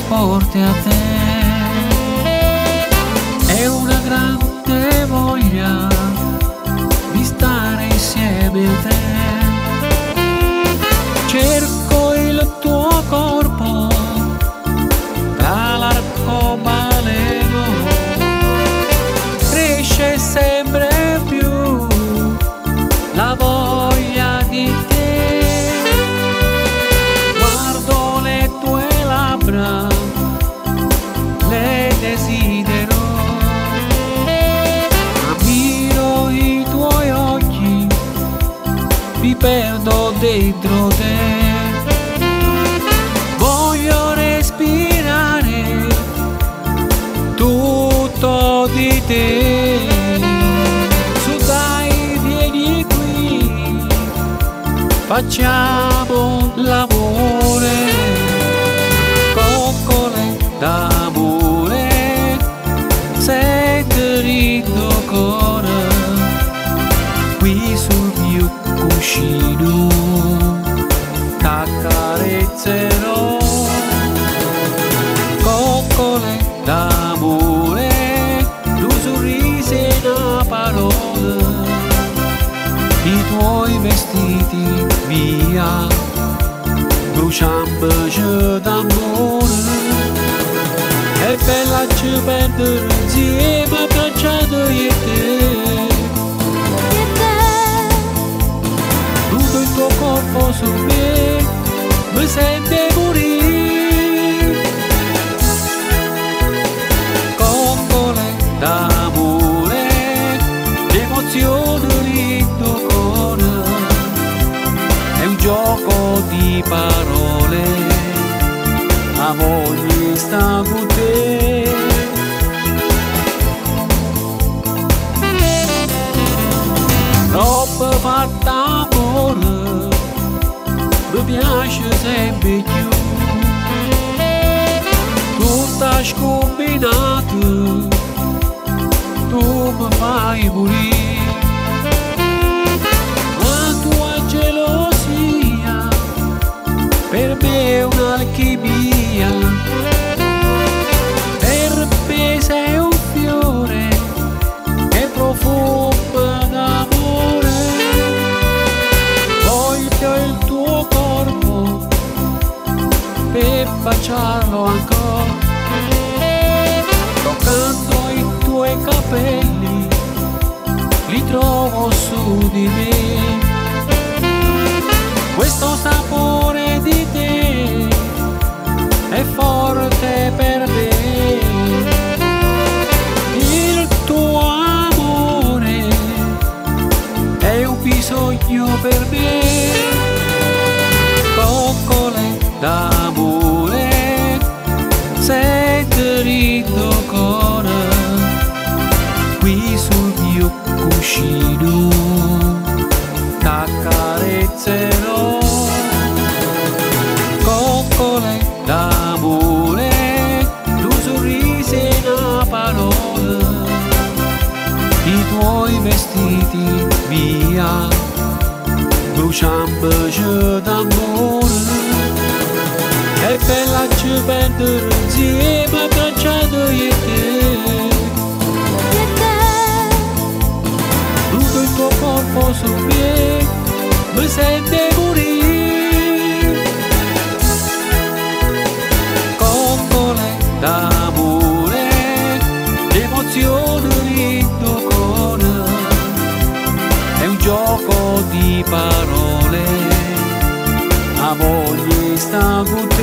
porti a te. È una grande voglia di stare insieme a te. Cerco il tuo corpo tra l'arcobaleno, cresce sempre più la voglia di te. Guardo le tue labbra, le desidero, ammiro i tuoi occhi, mi perdo dentro te. Voglio respirare tutto di te. Su dai, vieni qui, facciamo l'amore, coccole d'amore, senti rindo ancora qui sul mio cuscino, t'accarezzerò, coccole d'amore, tu sorrisi e una parola, i tuoi vestiti via, bruciandoci d'amore. È bella ci perdere insieme, cacciando io e te. Tutto il tuo corpo su me mi sente morire. Coccole d'amore, l'emozione del tuo cuore, è un gioco di parole, a voglia sta con te. Troppo fatta amore, mi piace sempre più, tutta scombinata, tu mi fai morire. La tua gelosia per me è un'alchimia, per me sei un fiore che profuma d'amore. Voglio il tuo corpo per baciarlo ancora, toccando i tuoi capelli li trovo su di me. Questo sapore di te è forte per me, il tuo amore è un bisogno per me. Coccole d'amore, senti rindo ancora qui sul mio cuscino, t'accarezzerò, coccole d'amore, tu sorrisi e una parola, i tuoi vestiti via, bruciandoci d'amore. È bella ci perdere insieme, cacciando io e te. Tutto il tuo corpo su me mi sente morire. Coccole d'amore, l'emozione del tuo cuore, è un gioco di parole, a voglia sta con te.